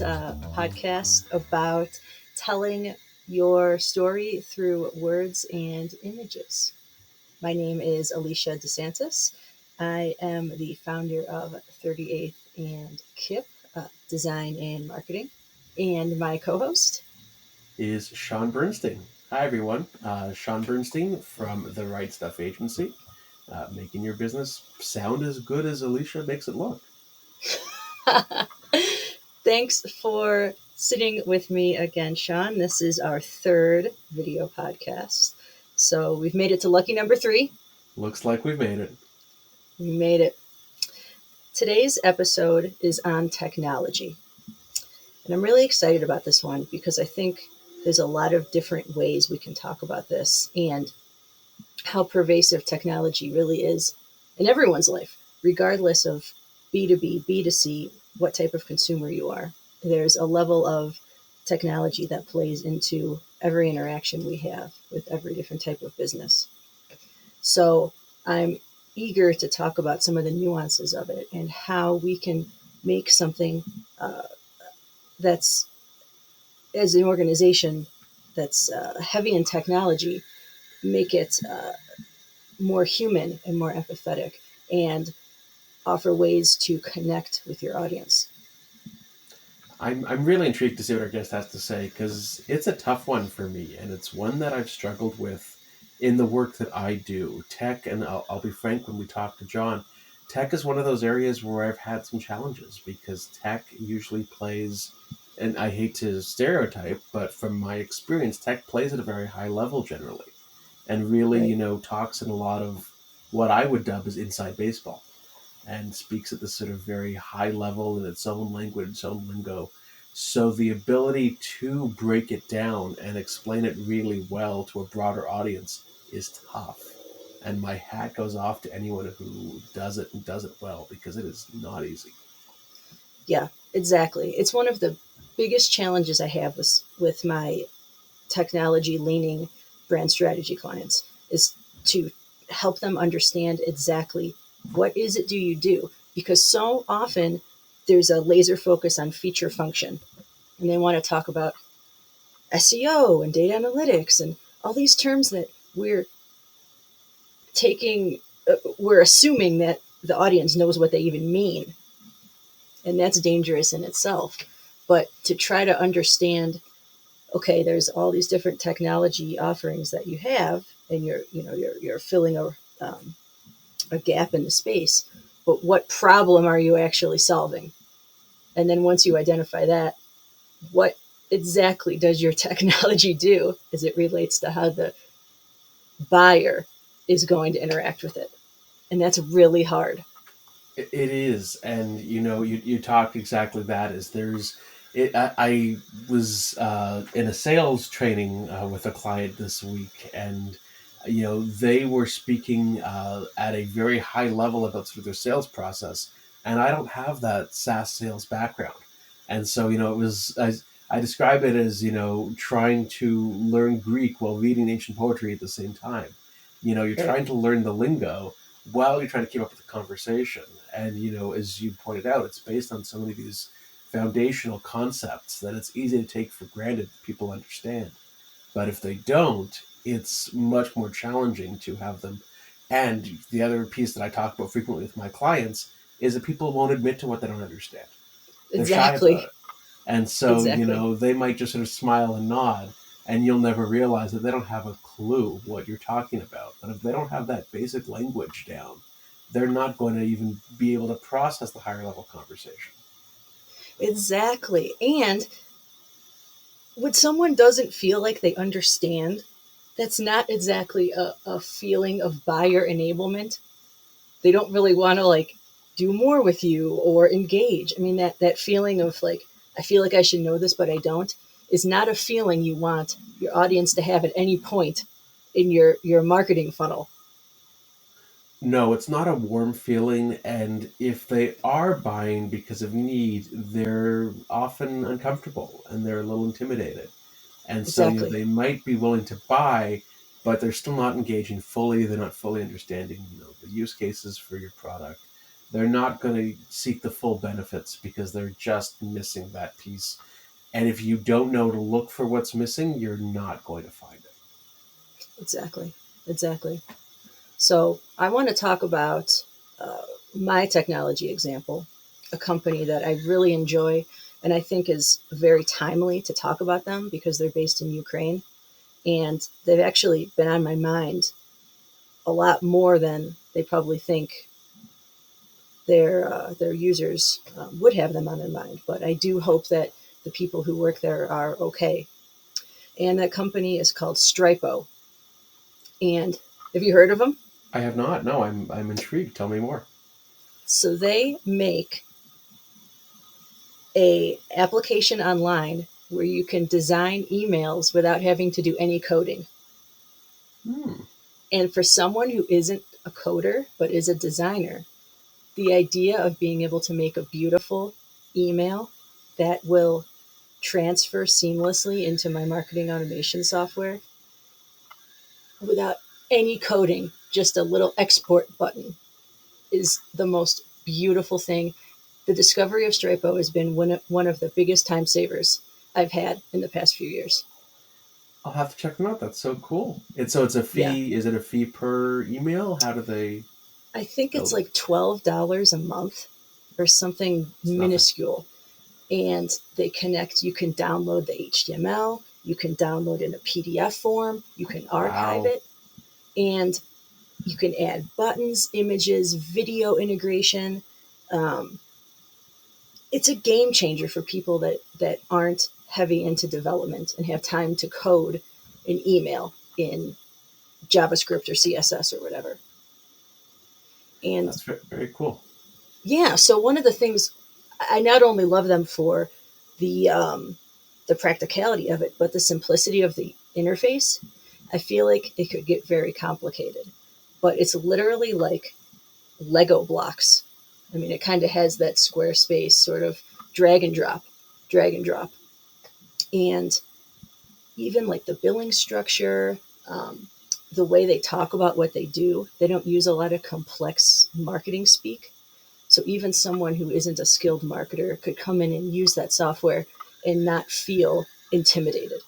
podcast about telling your story through words and images. My name is Alicia Disantis. I am the founder of 38th and KIP Design and Marketing. And my co host, is Shaun Bernstein. Hi, everyone. Shaun Bernstein from the Right Stuff Agency, making your business sound as good as Alicia makes it look. thanks for sitting with me again, Shaun. This is our third video podcast. So we've made it to lucky number 3. Looks like we've made it. We made it. Today's episode is on technology. And I'm really excited about this one because I think there's a lot of different ways we can talk about this and how pervasive technology really is in everyone's life, regardless of B2B, B2C, what type of consumer you are. There's a level of technology that plays into every interaction we have with every different type of business. So I'm eager to talk about some of the nuances of it and how we can make something that's, as an organization that's heavy in technology, make it more human and more empathetic and offer ways to connect with your audience. I'm really intrigued to see what our guest has to say because it's a tough one for me, and it's one that I've struggled with in the work that I do. Tech, and I'll be frank when we talk to John, tech is one of those areas where I've had some challenges because tech usually plays, and I hate to stereotype, but from my experience, tech plays at a very high level generally, and really, Right. talks in a lot of what I would dub as inside baseball, and speaks at this sort of very high level in its own language, its own lingo. So the ability to break it down and explain it really well to a broader audience is tough. And my hat goes off to anyone who does it and does it well because it is not easy. Yeah, exactly. It's one of the biggest challenges I have with my technology leaning brand strategy clients is to help them understand exactly what is it do you do, because so often there's a laser focus on feature function and they want to talk about SEO and data analytics and all these terms that taking we're assuming that the audience knows what they even mean, and that's dangerous in itself. But to try to understand, okay, there's all these different technology offerings that you have, and you're filling a gap in the space. But what problem are you actually solving? And then once you identify that, what exactly does your technology do as it relates to how the buyer is going to interact with it? And that's really hard. It is, and you talked exactly that. Is there's, I was in a sales training with a client this week, and they were speaking at a very high level about sort of their sales process, and I don't have that SaaS sales background, and so it was I describe it as trying to learn Greek while reading ancient poetry at the same time. You're Right. trying to learn the lingo while you're trying to keep up with the conversation. And, as you pointed out, it's based on so many of these foundational concepts that it's easy to take for granted that people understand. But if they don't, it's much more challenging to have them. And the other piece that I talk about frequently with my clients is that people won't admit to what they don't understand. They're shy about Exactly. it. And so, Exactly. they might just sort of smile and nod, and you'll never realize that they don't have a clue what you're talking about. But if they don't have that basic language down, they're not going to even be able to process the higher level conversation. Exactly. And when someone doesn't feel like they understand, that's not exactly a feeling of buyer enablement. They don't really want to like do more with you or engage. I mean, that feeling of like, I feel like I should know this, but I don't, is not a feeling you want your audience to have at any point in your marketing funnel. No, it's not a warm feeling. And if they are buying because of need, they're often uncomfortable and they're a little intimidated. And so, Exactly. they might be willing to buy, but they're still not engaging fully. They're not fully understanding, the use cases for your product. they're not going to seek the full benefits because they're just missing that piece. And if you don't know to look for what's missing, you're not going to find it. Exactly. Exactly. So I want to talk about my technology example, a company that I really enjoy and I think is very timely to talk about them because they're based in Ukraine. And they've actually been on my mind a lot more than they probably think their users would have them on their mind. But I do hope that the people who work there are okay. And that company is called Stripo. And have you heard of them? I have not. No, I'm intrigued. Tell me more. So they make a application online where you can design emails without having to do any coding. Hmm. And for someone who isn't a coder but is a designer, the idea of being able to make a beautiful email that will transfer seamlessly into my marketing automation software without any coding, just a little export button, is the most beautiful thing. The discovery of Stripo has been one of the biggest time savers I've had in the past few years. I'll have to check them out. That's so cool. It's a Yeah, fee. Is it a fee per email? How do they I think it's build it? like $12 a month or something It's nothing. minuscule. And they connect, you can download the HTML, you can download in a PDF form, you can archive Wow. it, and you can add buttons, images, video integration. Um, it's a game changer for people that aren't heavy into development and have time to code an email in JavaScript or CSS or whatever. And That's very, very cool. yeah, so one of the things I not only love them for the practicality of it, but the simplicity of the interface. I feel like it could get very complicated, but it's literally like Lego blocks. I mean, it kind of has that Squarespace sort of drag and drop, drag and drop, and even like the billing structure, the way they talk about what they do. They don't use a lot of complex marketing speak. So even someone who isn't a skilled marketer could come in and use that software and not feel intimidated.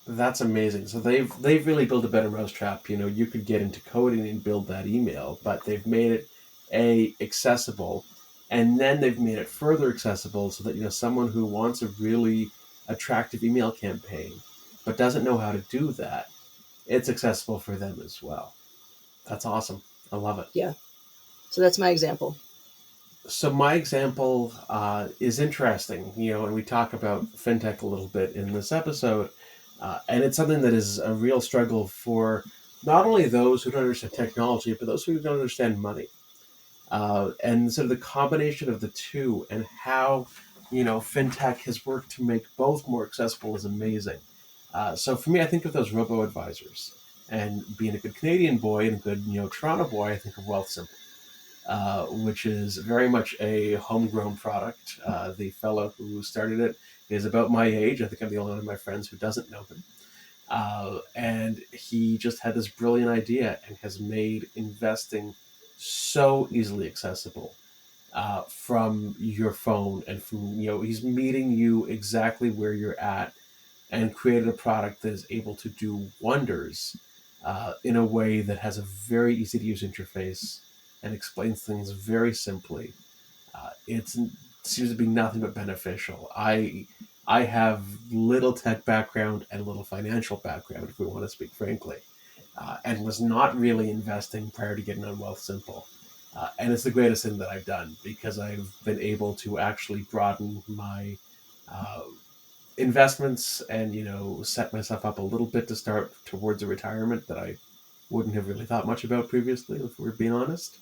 That's amazing. So they've really built a better mousetrap. You know, you could get into coding and build that email, but they've made it accessible, and then they've made it further accessible so that someone who wants a really attractive email campaign but doesn't know how to do that, it's accessible for them as well. That's awesome. I love it. Yeah. So that's my example. So my example is interesting, and we talk about fintech a little bit in this episode, and it's something that is a real struggle for not only those who don't understand technology, but those who don't understand money, and sort of the combination of the two, and how fintech has worked to make both more accessible is amazing. So for me, I think of those robo advisors, and being a good Canadian boy and a good Toronto boy, I think of Wealthsimple, which is very much a homegrown product. The fellow who started it is about my age. I think I'm the only one of my friends who doesn't know him. And he just had this brilliant idea and has made investing so easily accessible from your phone. And from, he's meeting you exactly where you're at, and created a product that is able to do wonders in a way that has a very easy to use interface and explains things very simply. It seems to be nothing but beneficial. I have little tech background and little financial background, if we want to speak frankly, and was not really investing prior to getting on Wealthsimple. And it's the greatest thing that I've done because I've been able to actually broaden my uh, investments and set myself up a little bit to start towards a retirement that I wouldn't have really thought much about previously, if we're being honest.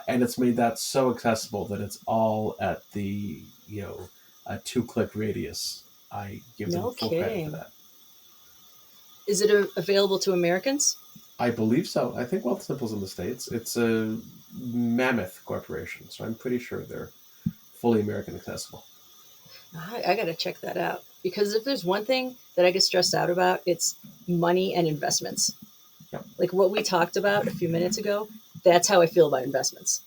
And it's made that so accessible that it's all at the a 2-click radius. I give them No full credit for kidding. that. Is it available to Americans? I believe so. I think Wealthsimple's in the States. It's a mammoth corporation, so I'm pretty sure they're fully American accessible. I got to check that out because if there's one thing that I get stressed out about, it's money and investments. Yep. Like what we talked about a few minutes ago, that's how I feel about investments.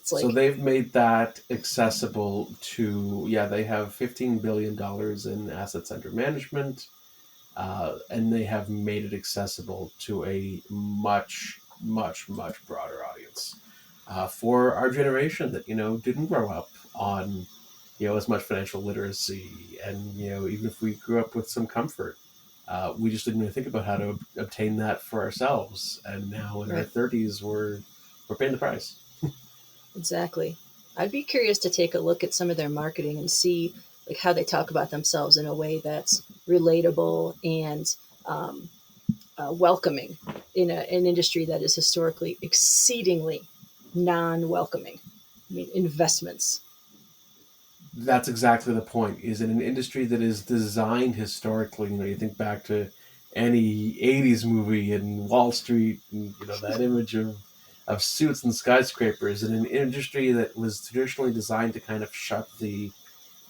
It's So like, they've made that accessible to, yeah, they have $15 billion in assets under management, and they have made it accessible to a much, much, much broader audience for our generation that, didn't grow up on, as much financial literacy. And, even if we grew up with some comfort, we just didn't really think about how to obtain that for ourselves. And now in our right, 30s, we're paying the price. exactly. I'd be curious to take a look at some of their marketing and see like how they talk about themselves in a way that's relatable and um, welcoming in an industry that is historically exceedingly non-welcoming. I mean, investments. That's exactly the point. Is in an industry that is designed historically. You think back to any '80s movie in Wall Street, and that image of suits and skyscrapers. In an industry that was traditionally designed to kind of shut the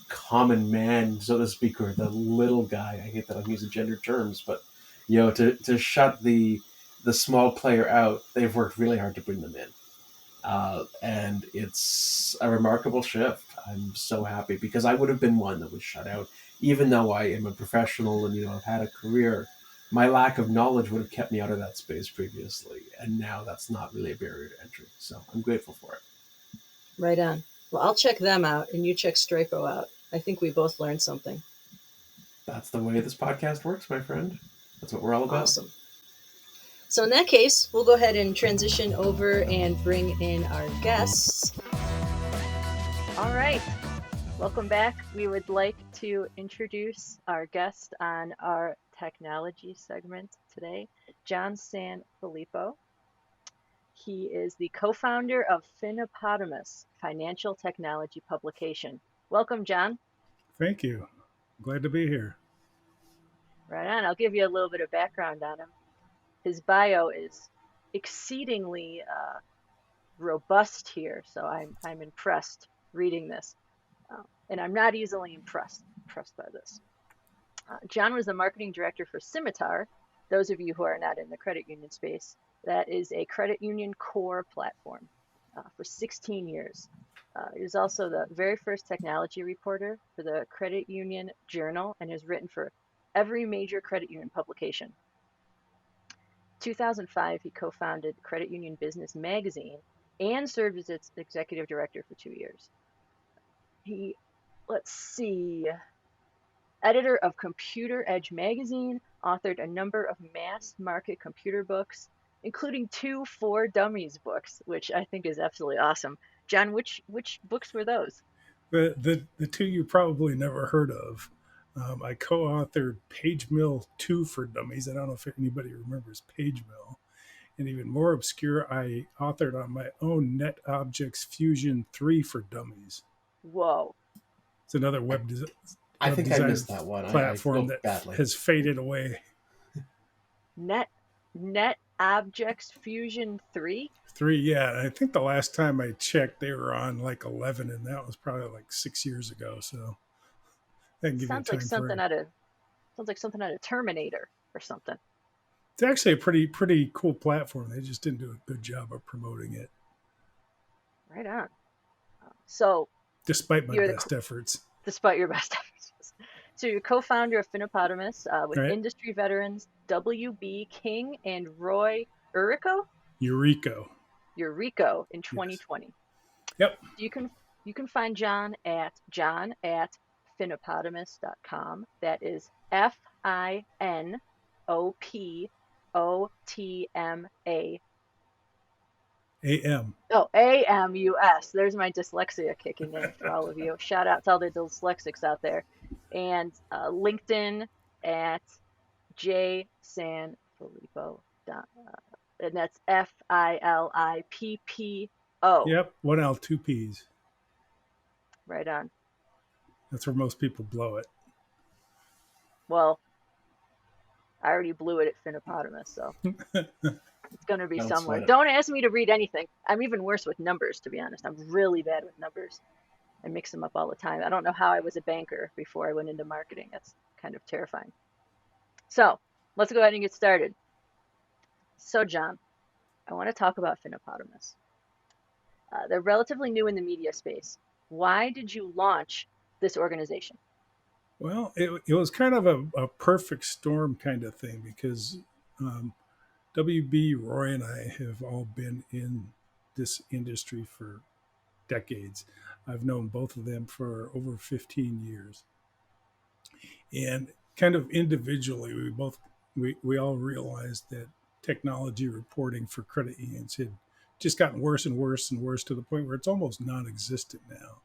common man, so to speak, or the little guy. I hate that I'm using gender terms, but to shut the small player out. They've worked really hard to bring them in. And it's a remarkable shift. I'm so happy because I would have been one that was shut out, even though I am a professional and I've had a career. My lack of knowledge would have kept me out of that space previously, and now that's not really a barrier to entry. So I'm grateful for it. Right on. Well, I'll check them out and you check Strapo out. I think we both learned something. That's the way this podcast works, my friend. That's what we're all about. Awesome. So, in that case, we'll go ahead and transition over and bring in our guests. All right. Welcome back. We would like to introduce our guest on our technology segment today, John San Filippo. He is the co-founder of Finopotamus, financial technology publication. Welcome, John. Thank you. Glad to be here. Right on. I'll give you a little bit of background on him. His bio is exceedingly robust here, so I'm impressed reading this, and I'm not easily impressed by this. John was the marketing director for Scimitar. Those of you who are not in the credit union space, that is a credit union core platform for 16 years. He was also the very first technology reporter for the Credit Union Journal and has written for every major credit union publication. 2005, he co-founded Credit Union Business Magazine and served as its executive director for 2 years. He, let's see, editor of Computer Edge magazine, authored a number of mass market computer books, including 2 For Dummies books, which I think is absolutely awesome. John, which books were those? The two you probably never heard of. I co-authored Page Mill 2 for Dummies. I don't know if anybody remembers Page Mill. And even more obscure, I authored on my own NetObjects Fusion 3 for Dummies. Whoa. It's another I think I design missed that one. I platform feel that badly. has faded away. NetObjects Fusion 3? 3, yeah. I think the last time I checked, they were on like 11, and that was probably like 6 years ago. So that can give you a Sounds like time something frame. out of Terminator or something. It's actually a pretty cool platform. They just didn't do a good job of promoting it, Right on. So despite my you're the best efforts. despite your best efforts. So you're co-founder of Finopotamus with Right? industry veterans W.B. King and Roy Urico Eurico in Yes. 2020. Yep. You can find John at finopotamus.com. That is FINOPOTMA. AM. Oh, AMUS. There's my dyslexia kicking in for all of you. Shout out to all the dyslexics out there. And LinkedIn at jsanfilippo. And that's FILIPPO. Yep. 1L, 2 Ps. Right on. That's where most people blow it. Well, I already blew it at Finopotamus, so it's going to be Don't somewhere. sweat it. Don't ask me to read anything. I'm even worse with numbers, to be honest. I'm really bad with numbers. I mix them up all the time. I don't know how I was a banker before I went into marketing. That's kind of terrifying. So let's go ahead and get started. So, John, I want to talk about Finopotamus. They're relatively new in the media space. Why did you launch this organization? Well, it was kind of a perfect storm kind of thing because um, WB, Roy, and I have all been in this industry for decades. I've known both of them for over 15 years. And kind of individually, we all realized that technology reporting for credit unions had just gotten worse and worse and worse to the point where it's almost non-existent now.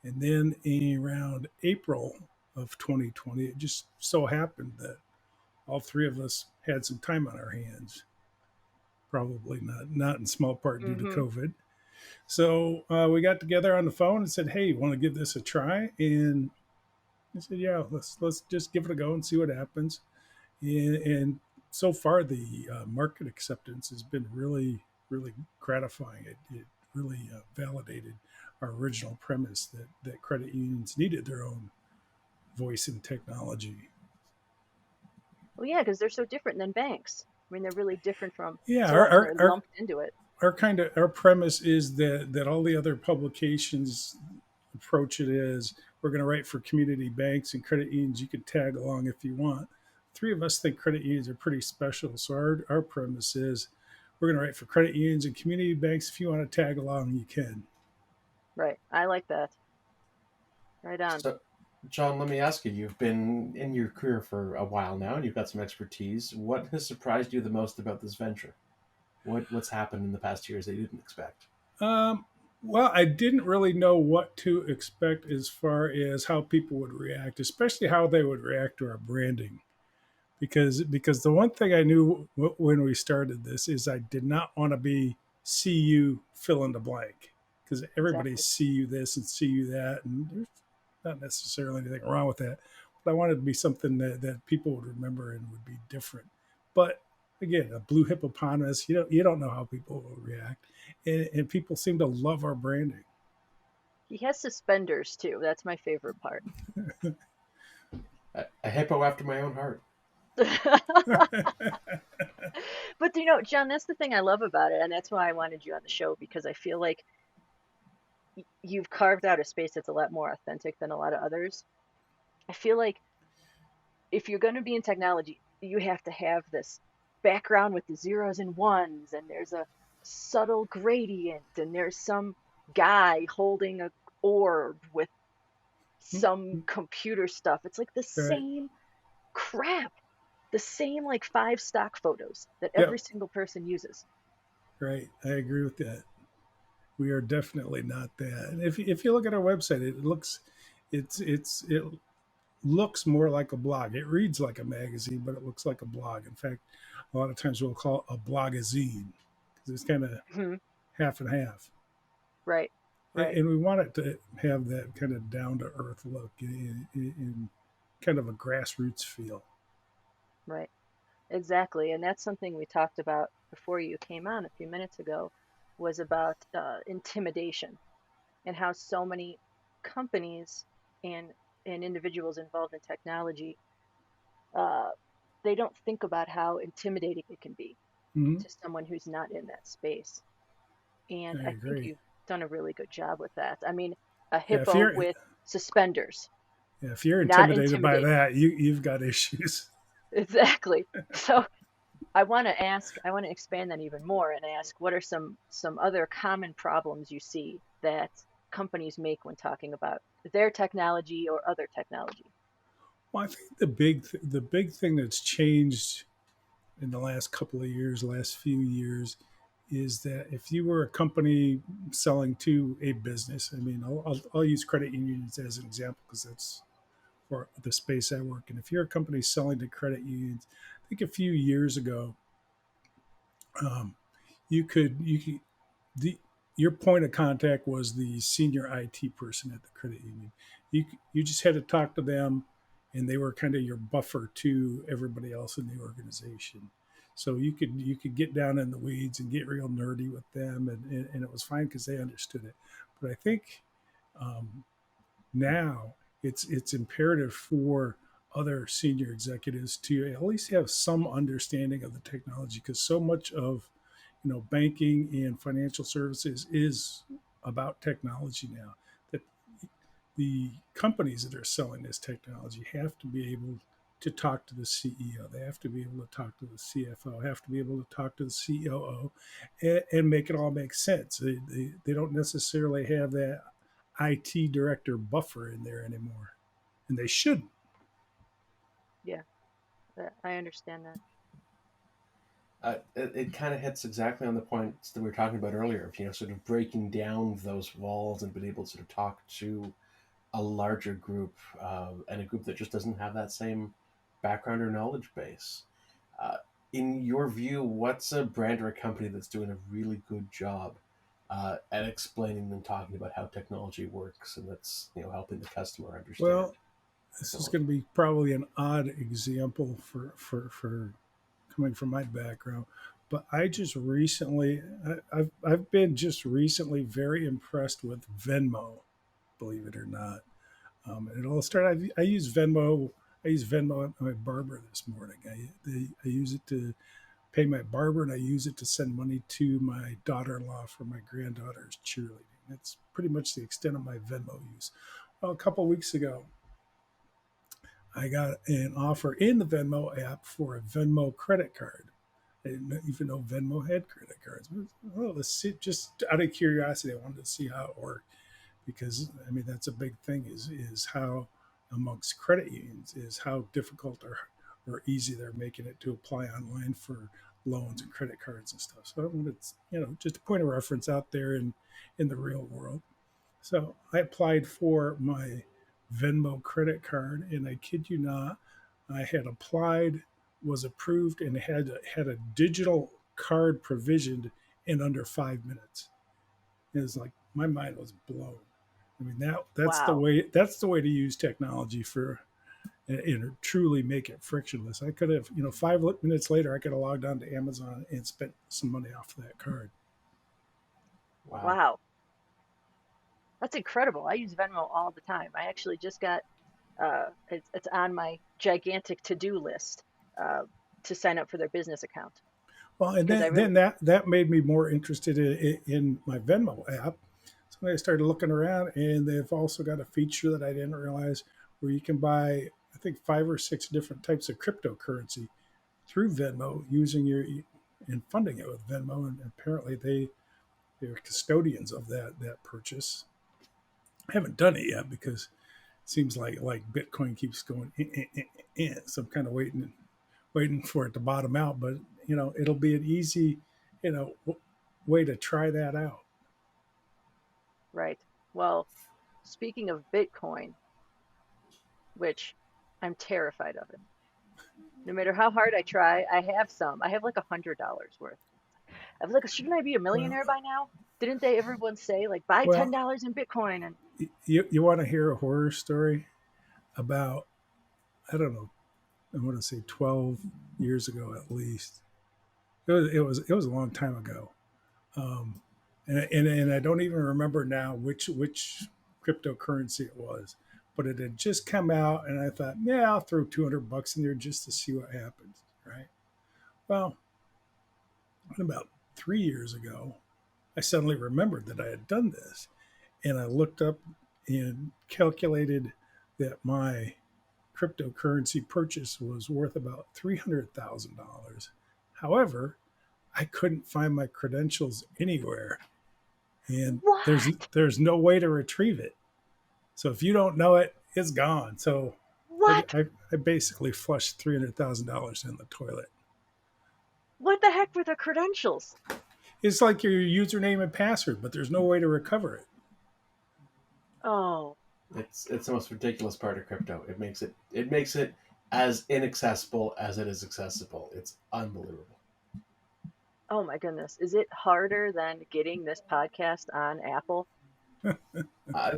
And then around April of 2020, it just so happened that all three of us had some time on our hands, probably not in small part due to Mm-hmm. COVID. So we got together on the phone and said, "Hey, you want to give this a try?" And I said, "Yeah, let's just give it a go and see what happens." And so far, the market acceptance has been really gratifying. It really validated our original premise that credit unions needed their own voice in technology. Well, yeah, because they're so different than banks. I mean, they're really different from Yeah, sort of, they're lumped into it. our premise is that all the other publications approach it as we're going to write for community banks and credit unions. You can tag along if you want. Three of us think credit unions are pretty special, so our premise is we're going to write for credit unions and community banks. If you want to tag along, you can. Right. I like that. Right on. So, John, let me ask you. You've been in your career for a while now, and you've got some expertise. What has surprised you the most about this venture? What's happened in the past years that you didn't expect? Um, well, I didn't really know what to expect as far as how people would react, especially how they would react to our branding. Because the one thing I knew when we started this is I did not want to be see you fill in the blank because everybody Exactly. see you this and see you that, and there's not necessarily anything wrong with that. But I wanted to be something that people would remember and would be different. But again, a blue hippopotamus, you don't know how people will react, and people seem to love our branding. He has suspenders too. That's my favorite part. A hippo after my own heart. But John, that's the thing I love about it, and that's why I wanted you on the show because I feel like you've carved out a space that's a lot more authentic than a lot of others. I feel like if you're going to be in technology, you have to have this background with the zeros and ones, and there's a subtle gradient, and there's some guy holding a orb with some computer stuff. It's like the Right. same crap, the same like five stock photos that every Yep. single person uses. Right. I agree with that. We are definitely not that. And if you look at our website, it looks more like a blog. It reads like a magazine, but it looks like a blog. In fact, a lot of times we'll call it a blogazine because it's kind of Mhm. half and half. Right, right, And we want it to have that kind of down to earth look in kind of a grassroots feel. right. Exactly. And that's something we talked about before you came on a few minutes ago was about intimidation and how so many companies and individuals involved in technology uh, they don't think about how intimidating it can be Mm-hmm. to someone who's not in that space. And I I think agree. you've done a really good job with that. I mean, a Yeah, if hippo you're with suspenders, yeah, if you're not intimidated by intimidating. that, you've got issues. Exactly. So I want to expand that even more and ask what are some other common problems you see that companies make when talking about their technology or other technology? Well, I think the big thing that's changed in the last couple of years, last few years, is that if you were a company selling to a business, I mean, I'll use credit unions as an example because that's for the space I work in. If you're a company selling to credit unions, I think a few years ago, um, you could the your point of contact was the senior IT person at the credit union. You just had to talk to them, and they were kind of your buffer to everybody else in the organization. So you could get down in the weeds and get real nerdy with them, and it was fine because they understood it. But I think um, now it's imperative for other senior executives to at least have some understanding of the technology because so much of banking and financial services is about technology now, that the companies that are selling this technology have to be able to talk to the CEO. They have to be able to talk to the CFO, have to be able to talk to the COO, and make it all make sense. They don't necessarily have that IT director buffer in there anymore, and they shouldn't. Yeah, I understand that. It kind of hits exactly on the points that we were talking about earlier of, sort of breaking down those walls and being able to sort of talk to a larger group, and a group that just doesn't have that same background or knowledge base. Uh, in your view, what's a brand or a company that's doing a really good job at explaining and talking about how technology works, and that's helping the customer understand Well, this is technology? going to be probably an odd example for coming from my background, but I just recently, I've been just recently very impressed with Venmo, believe it or not. And it all started. I use Venmo. I use Venmo at my barber this morning. I use it to pay my barber, and I use it to send money to my daughter-in-law for my granddaughter's cheerleading. That's pretty much the extent of my Venmo use. Well, a couple of weeks ago, I got an offer in the Venmo app for a Venmo credit card. I didn't even know Venmo had credit cards. Well, let's see. Just out of curiosity, I wanted to see how it worked, because I mean that's a big thing. Is how amongst credit unions is how difficult or easy they're making it to apply online for loans and credit cards and stuff. So I wanted, just a point of reference out there in the real world. So I applied for my Venmo credit card, and I kid you not, I had applied, was approved, and had a digital card provisioned in under 5 minutes. It was like my mind was blown. I mean Wow. that's the way to use technology for and truly make it frictionless. I could have, 5 minutes later, I could have logged on to Amazon and spent some money off of that card. Wow. Wow. That's incredible. I use Venmo all the time. I actually just got it's on my gigantic to-do list uh, to sign up for their business account Well, and because I then really, that made me more interested in my Venmo app. So I started looking around, and they've also got a feature that I didn't realize where you can buy, I think, 5 or 6 different types of cryptocurrency through Venmo using your and funding it with Venmo. And apparently they're custodians of that purchase. I haven't done it yet because it seems like Bitcoin keeps going so I'm kind of waiting for it to bottom out. But it'll be an easy way to try that out. right. Well, speaking of Bitcoin, which I'm terrified of it. No matter how hard I try, I have some. I have like $100 worth. I was like, shouldn't I be a Well, millionaire by now? Didn't they everyone say like buy well, $10 in Bitcoin? And you want to hear a horror story about, I don't know, I want to say 12 years ago at least. It was a long time ago. Um, and I don't even remember now which cryptocurrency it was, but it had just come out, and I thought, yeah, I'll throw $200 in there just to see what happens, right? Well, about 3 years ago, I suddenly remembered that I had done this, and I looked up and calculated that my cryptocurrency purchase was worth about $300,000. However, I couldn't find my credentials anywhere, and what? there's no way to retrieve it. So if you don't know it, it's gone. So What? I basically flushed $300,000 in the toilet. What the heck were the credentials? It's like your username and password, but there's no way to recover it. Oh, It's the most ridiculous part of crypto. It makes it as inaccessible as it is accessible. It's unbelievable. oh my goodness. Is it harder than getting this podcast on Apple?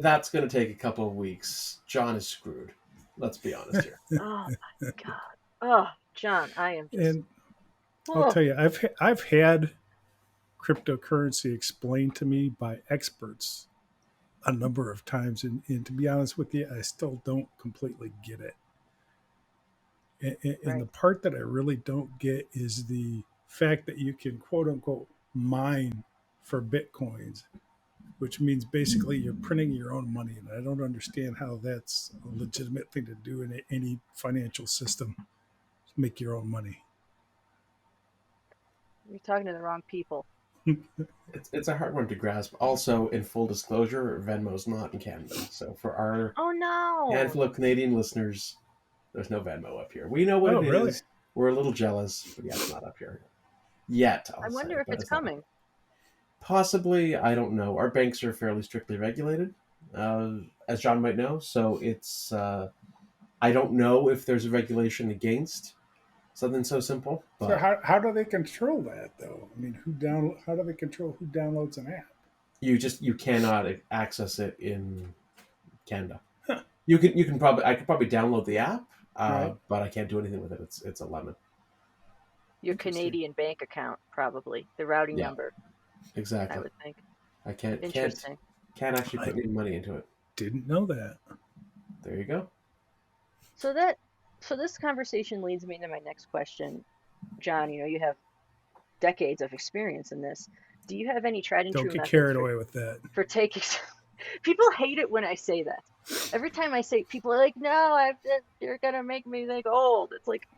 That's going to take a couple of weeks. John is screwed. Let's be honest here. Oh my God. Oh, John, I am just, And I'll oh, tell you, I've had cryptocurrency explained to me by experts a number of times, and to be honest with you, I still don't completely get it. And the right. part that I really don't get is the fact that you can quote unquote mine for bitcoins, which means basically you're printing your own money. And I don't understand how that's a legitimate thing to do in any financial system, make your own money. You're talking to the wrong people. It's a hard one to grasp. Also, in full disclosure, Venmo's not in Canada. So for our Oh no! handful of Canadian listeners, there's no Venmo up here. We know what Oh, it really? is. We're a little jealous, but yeah, it's not up here yet. I I'll say, wonder if but it's it's not. coming. Possibly, I don't know. Our banks are fairly strictly regulated, as John might know. So it's I don't know if there's a regulation against something so simple. So But how do they control that though? I mean, how do they control who downloads an app? you cannot access it in Canada. Huh. You can probably I could probably download the app, Right. but I can't do anything with it. It's a lemon. Your Interesting. Canadian bank account, probably the routing Yeah, number. I exactly. would think. I can't Interesting. actually I put any money into it. didn't know that. There you go. So this conversation leads me to my next question, John. You have decades of experience in this. Do you have any tried and Don't true get methods carried away with that. for taking? People hate it when I say that. Every time I say, people are like, "No, you're gonna make me like old." It's like,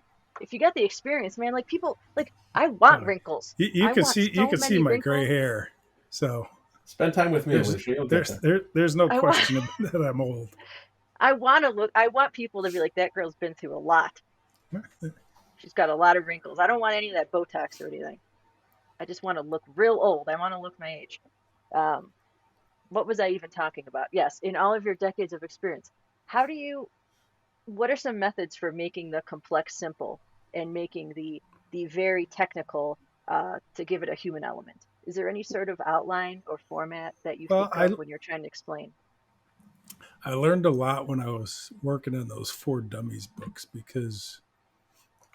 if you got the experience, man. Like people, like I want wrinkles. You I can want see so many my wrinkles. gray hair. So Spend time with me, Alicia. You'll get there. there's no I want, question that I'm old. I want to look. I want people to be like, that girl's been through a lot. She's got a lot of wrinkles. I don't want any of that Botox or anything. I just want to look real old. I want to look my age. Um, what was I even talking about? Yes, in all of your decades of experience, how do you, what are some methods for making the complex simple and making the very technical to give it a human element? Is there any sort of outline or format that you Well, think of when you're trying to explain? I learned a lot when I was working on those Four Dummies books because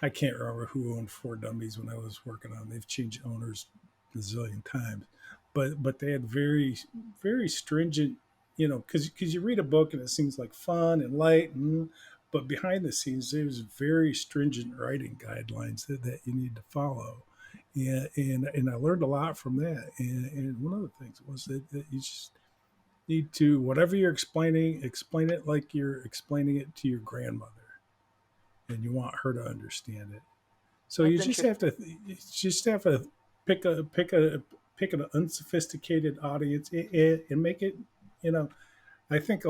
I can't remember who owned Four Dummies when I was working on. They've changed owners a zillion times, but they had very stringent, because you read a book and it seems like fun and light, but behind the scenes there's very stringent writing guidelines that you need to follow. And I learned a lot from that. And one of the things was that you just need to, whatever you're explaining, explain it like you're explaining it to your grandmother and you want her to understand it. So That's you just have to pick an unsophisticated audience and make it. You know, I think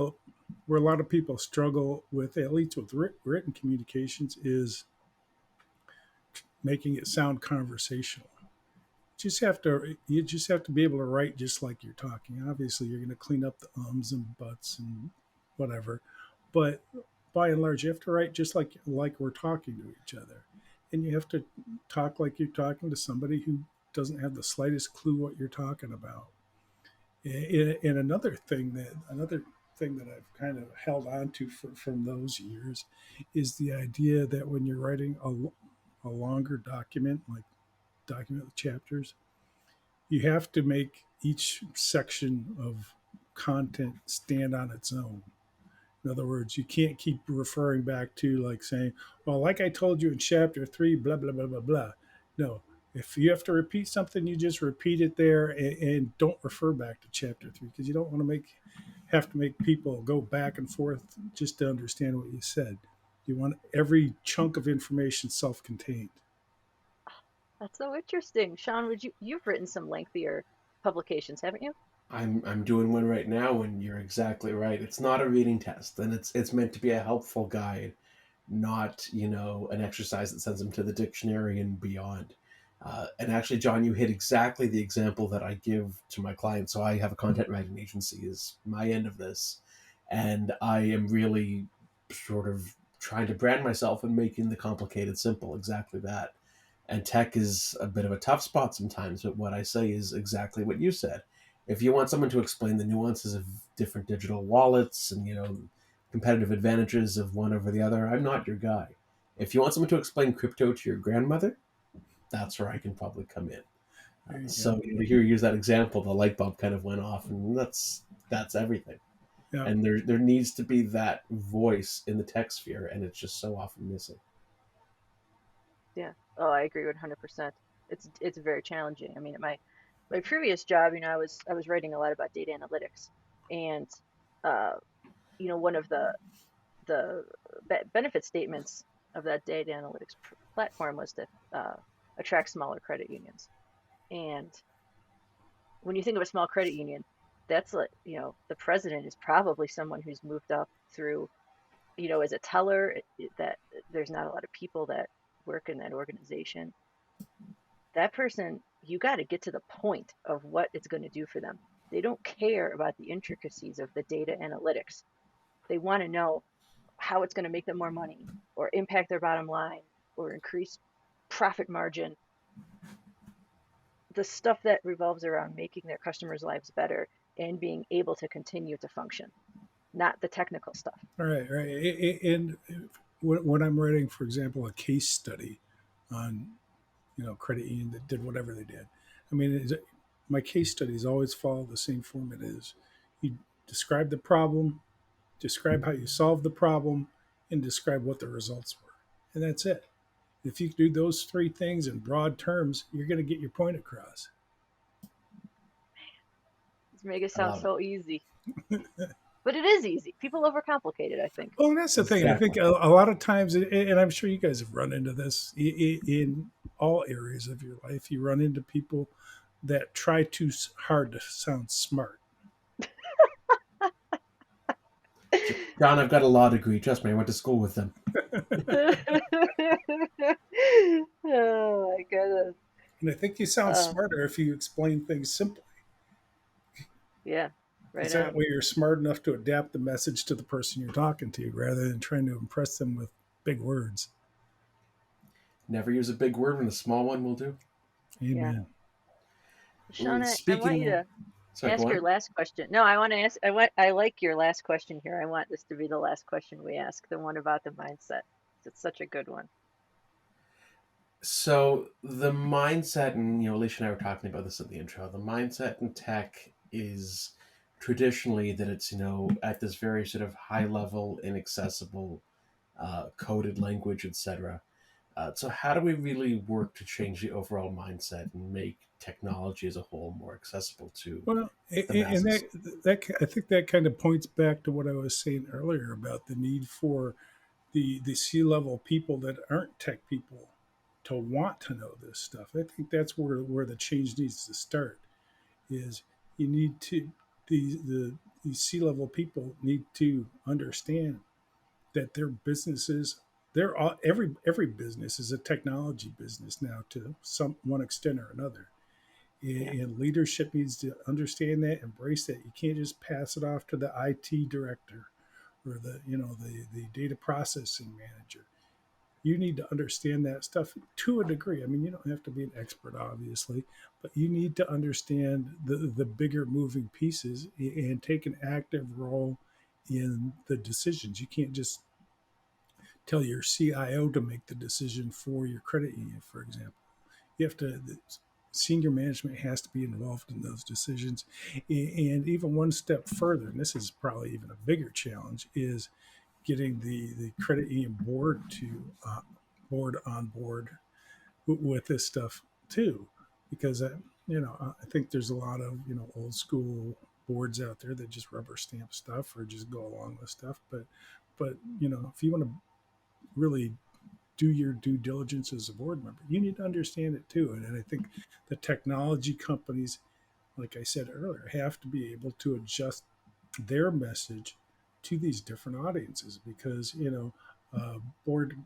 where a lot of people struggle with, at least with written communications, is making it sound conversational. You just have to be able to write just like you're talking. Obviously, you're going to clean up the ums and buts and whatever, but by and large, you have to write just like we're talking to each other, and you have to talk like you're talking to somebody who doesn't have the slightest clue what you're talking about. And another thing that I've kind of held on to from those years is the idea that when you're writing a longer document, like document with chapters, you have to make each section of content stand on its own. In other words, you can't keep referring back to, like, saying, well, like I told you in chapter 3, blah, blah, blah, blah, blah. No, if you have to repeat something, you just repeat it there, and don't refer back to chapter 3, because you don't want to have to make people go back and forth just to understand what you said. You want every chunk of information self-contained. That's so interesting. Shaun, you've written some lengthier publications, haven't you? I'm doing one right now, and you're exactly right. It's not a reading test, and it's meant to be a helpful guide, not an exercise that sends them to the dictionary and beyond. And actually, John, you hit exactly the example that I give to my clients. So I have a content writing agency is my end of this, and I am really sort of trying to brand myself and making the complicated simple. Exactly that. And tech is a bit of a tough spot sometimes, but what I say is exactly what you said. If you want someone to explain the nuances of different digital wallets and competitive advantages of one over the other, I'm not your guy. If you want someone to explain crypto to your grandmother, that's where I can probably come in. So to hear you use that example, the light bulb kind of went off, and that's everything. Yeah. And there needs to be that voice in the tech sphere, and it's just so often missing. Yeah. Oh, I agree 100%. It's very challenging. I mean, my previous job, I was writing a lot about data analytics, and uh, one of the benefit statements of that data analytics platform was to attract smaller credit unions. And when you think of a small credit union, that's like, the president is probably someone who's moved up through, as a teller, that there's not a lot of people that work in that organization. That person, you got to get to the point of what it's going to do for them. They don't care about the intricacies of the data analytics. They want to know how it's going to make them more money or impact their bottom line or increase profit margin, the stuff that revolves around making their customers' lives better and being able to continue to function, not the technical stuff. All right, right. And when I'm writing, for example, a case study on credit union that did whatever they did, I mean, my case studies always follow the same format: is you describe the problem, describe how you solve the problem, and describe what the results were, and that's it. If you do those three things in broad terms, you're going to get your point across. It's make it I sound love it. so easy. But it is easy. People overcomplicate it, I think. Well, and that's the thing. I think Exactly. a lot of times, and I'm sure you guys have run into this in all areas of your life, you run into people that try too hard to sound smart. John, I've got a law degree. Trust me, I went to school with them. Oh my goodness. And I think you sound Uh, smarter if you explain things simply. yeah, right Because that on. way you're smart enough to adapt the message to the person you're talking to rather than trying to impress them with big words. Never use a big word when a small one will do. Yeah. Amen. Shaun, I want you Speaking, to sorry, go ask your on. last question. No, I want to ask, I like your last question here. I want this to be the last question we ask, the one about the mindset. It's such a good one. So the mindset, and Alicia and I were talking about this in the intro. The mindset in tech is traditionally that it's at this very sort of high level, inaccessible, coded language, etc. So how do we really work to change the overall mindset and make technology as a whole more accessible to Well, the and masses? that I think that kind of points back to what I was saying earlier about the need for the C-level people that aren't tech people to want to know this stuff. I think that's where the change needs to start. Is you need to these C-level people need to understand that their businesses, they're all, every business is a technology business now to some one extent or another, Yeah. and leadership needs to understand that, embrace that. You can't just pass it off to the IT director or the data processing manager. You need to understand that stuff to a degree. I mean, you don't have to be an expert, obviously, but you need to understand the bigger moving pieces and take an active role in the decisions. You can't just tell your CIO to make the decision for your credit union, for example. You have to, the senior management has to be involved in those decisions. And even one step further, and this is probably even a bigger challenge, is getting the credit union board to board on board with this stuff too, because I think there's a lot of old school boards out there that just rubber stamp stuff or just go along with stuff. But if you want to really do your due diligence as a board member, you need to understand it too. And I think the technology companies, like I said earlier, have to be able to adjust their message to these different audiences because a board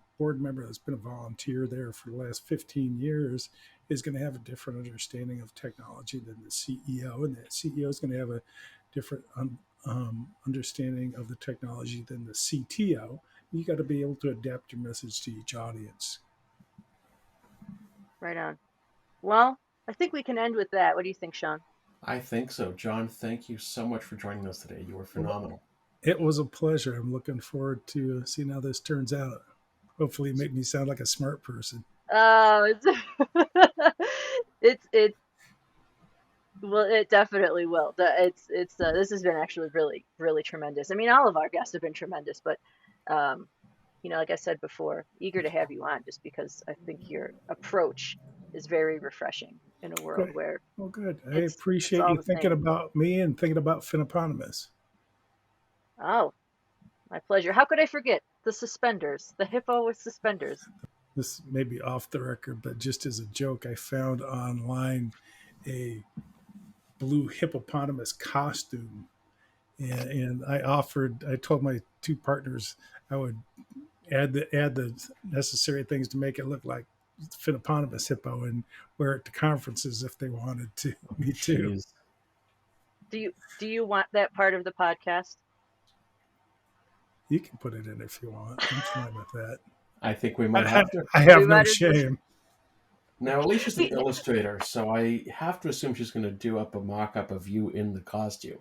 member that's been a volunteer there for the last 15 years is going to have a different understanding of technology than the CEO, and that CEO is going to have a different understanding of the technology than the CTO. You got to be able to adapt your message to each audience. Right on. Well, I think we can end with that. What do you think, Shaun? I think so. John, thank you so much for joining us today. You were Well, phenomenal. it was a pleasure. I'm looking forward to seeing how this turns out. Hopefully, make me sound like a smart person. Oh, it's it's well, it definitely will. It's this has been actually really really tremendous. I mean, all of our guests have been tremendous, but like I said before, eager to have you on just because I think your approach is very refreshing in a world Good. where Well, good. I it's appreciate all you the thinking same. about me and thinking about Finopotamus. Oh, my pleasure. How could I forget the suspenders, the hippo with suspenders? This may be off the record, but just as a joke, I found online a blue hippopotamus costume, and I told my two partners I would add the necessary things to make it look like Finopotamus hippo and wear it to conferences if they wanted to. Me too. Jeez. Do you want that part of the podcast? You can put it in if you want. I'm fine with that. I think we I, might I, have to. I We have no might as well. shame. Now, Alicia's an We, illustrator, so I have to assume she's going to do up a mock-up of you in the costume.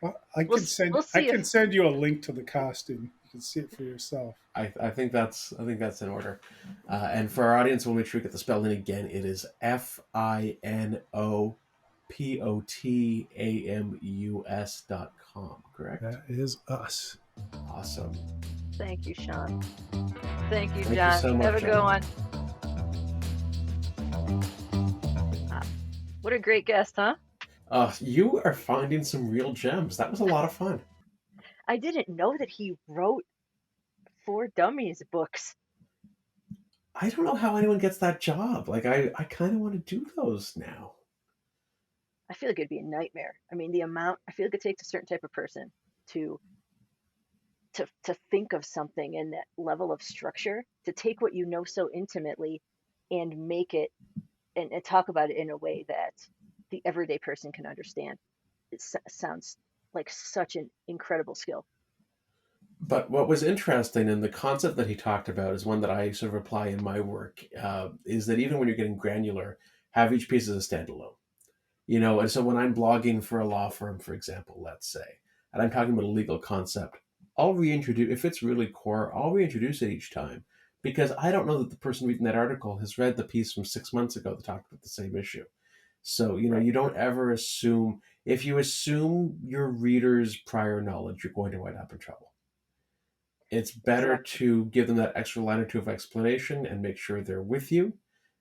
Well, we'll I see if can send you a link to the costume. You can see it for yourself. I think that's in order. And for our audience, we'll make sure we get the spelling again. It is FINOPOTAMUS.com, correct? That is us. Awesome. Thank you, Shaun. Thank you, Thank you John. so much, Have a good John. one. Ah, what a great guest, huh? You are finding some real gems. That was a lot of fun. I didn't know that he wrote for Dummies books. I don't know how anyone gets that job. Like, I kind of want to do those now. I feel like it'd be a nightmare. I mean, I feel like it takes a certain type of person to to think of something in that level of structure, to take what you know so intimately and make it and talk about it in a way that the everyday person can understand. It sounds like such an incredible skill. But what was interesting, and the concept that he talked about is one that I sort of apply in my work, is that even when you're getting granular, have each piece as a standalone. And so when I'm blogging for a law firm, for example, let's say, and I'm talking about a legal concept, I'll reintroduce, if it's really core, I'll reintroduce it each time because I don't know that the person reading that article has read the piece from 6 months ago that talked about the same issue. So, Right. you don't ever assume, if you assume your reader's prior knowledge, you're going to wind up in trouble. It's better Exactly. to give them that extra line or two of explanation and make sure they're with you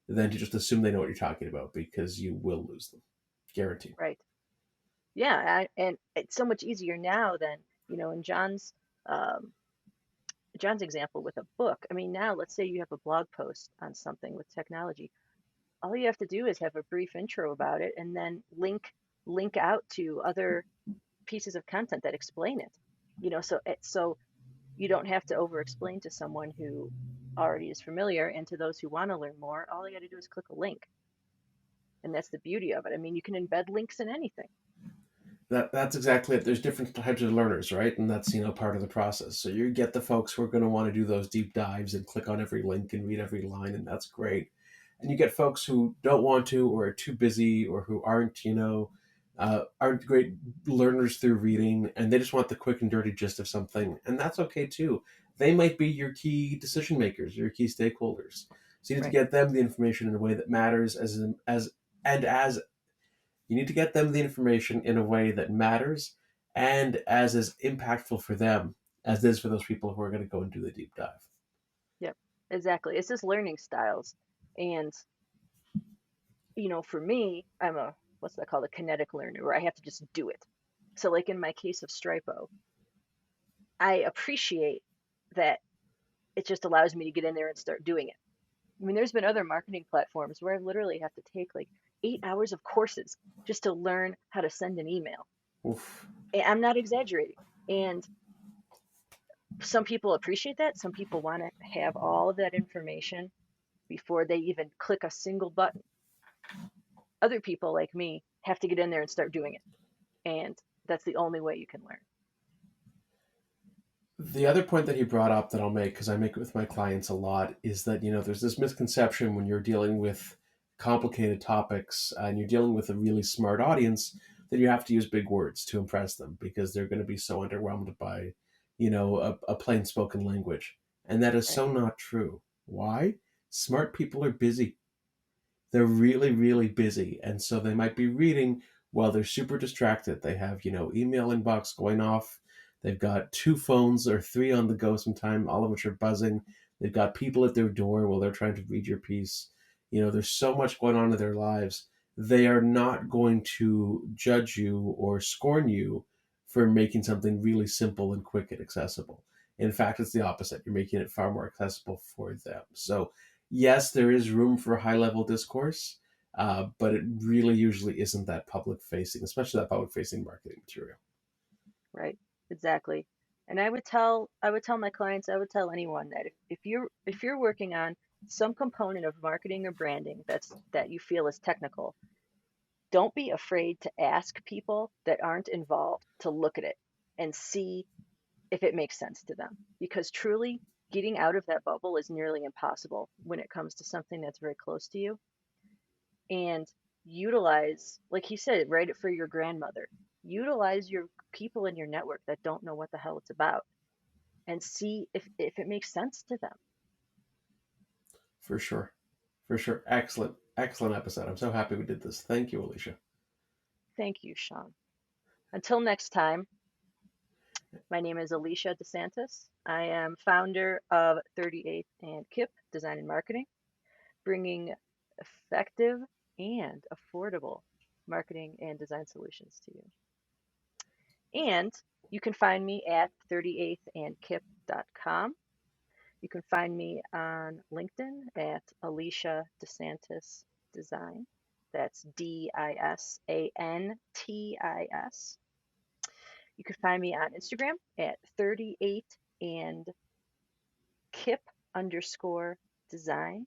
than to just assume they know what you're talking about because you will lose them. Guaranteed. Right. Yeah, and it's so much easier now than, in um, John's example with a book. I mean, now let's say you have a blog post on something with technology. All you have to do is have a brief intro about it and then link out to other pieces of content that explain it. So you don't have to over explain to someone who already is familiar, and to those who want to learn more, all you got to do is click a link. And that's the beauty of it. I mean, you can embed links in anything. That's exactly it. There's different types of learners, right? And that's, part of the process. So you get the folks who are going to want to do those deep dives and click on every link and read every line, and that's great. And you get folks who don't want to or are too busy or who aren't great learners through reading, and they just want the quick and dirty gist of something, and that's okay too. They might be your key decision makers, your key stakeholders. So you need to Right. get them the information in a way that matters as you need to get them the information in a way that matters and as is impactful for them as it is for those people who are going to go and do the deep dive. Yep, exactly. It's just learning styles. And, for me, I'm what's that called? A kinetic learner, where I have to just do it. So, like in my case of Stripo, I appreciate that it just allows me to get in there and start doing it. I mean, there's been other marketing platforms where I literally have to take like 8 hours of courses just to learn how to send an email. Oof. And I'm not exaggerating. And some people appreciate that. Some people want to have all of that information before they even click a single button. Other people, like me, have to get in there and start doing it. And that's the only way you can learn. The other point that he brought up that I'll make, because I make it with my clients a lot, is that, there's this misconception when you're dealing with complicated topics and you're dealing with a really smart audience that you have to use big words to impress them because they're going to be so underwhelmed by, a plain spoken language. And that is Right. so not true. Why? Smart people are busy. They're really, really busy. And so they might be reading while they're super distracted. They have, email inbox going off. They've got 2 phones or 3 on the go sometime, all of which are buzzing. They've got people at their door while they're trying to read your piece. There's so much going on in their lives. They are not going to judge you or scorn you for making something really simple and quick and accessible. In fact, it's the opposite. You're making it far more accessible for them. So, yes, there is room for high level discourse, but it really usually isn't that public facing, especially that public facing marketing material. Right. Exactly. And I would tell my clients, I would tell anyone that if you're working on some component of marketing or branding that you feel is technical, don't be afraid to ask people that aren't involved to look at it and see if it makes sense to them. Because truly, getting out of that bubble is nearly impossible when it comes to something that's very close to you. And utilize, like he said, write it for your grandmother. Utilize your people in your network that don't know what the hell it's about and see if it makes sense to them. For sure. For sure. Excellent. Excellent episode. I'm so happy we did this. Thank you, Alicia. Thank you, Shaun. Until next time, my name is Alicia Disantis. I am founder of 38th and KIP Design and Marketing, bringing effective and affordable marketing and design solutions to you. And you can find me at 38thandkip.com. You can find me on LinkedIn at Alicia Disantis Design. That's Disantis. You can find me on Instagram at 38 and kip _design.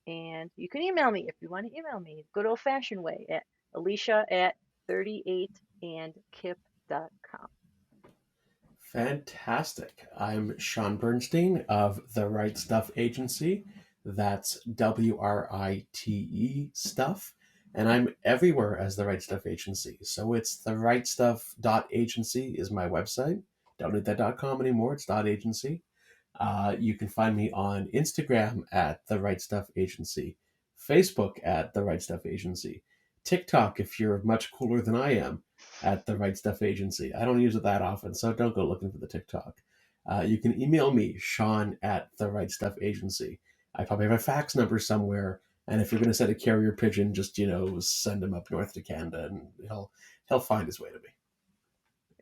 And you can email me if you want to email me, good old fashioned way, at Alicia at 38andkip.com. Fantastic. I'm Shaun Bernstein of The Right Stuff Agency. That's WRITE stuff. And I'm everywhere as The Right Stuff Agency. So it's therightstuff.agency is my website. Don't need that .com anymore. It's .agency. You can find me on Instagram at The Right Stuff Agency, Facebook at The Right Stuff Agency, TikTok, if you're much cooler than I am, at The Right Stuff Agency. I don't use it that often, so don't go looking for the TikTok. You can email me, Shaun at The Right Stuff Agency. I probably have a fax number somewhere, and if you're going to send a carrier pigeon, just send him up north to Canada, and he'll find his way to me.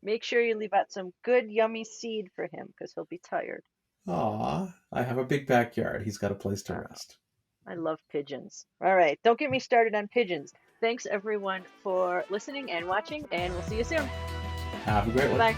Make sure you leave out some good, yummy seed for him because he'll be tired. Aw, I have a big backyard. He's got a place to rest. I love pigeons. All right, don't get me started on pigeons. Thanks everyone for listening and watching, and we'll see you soon. Have a great one. Bye.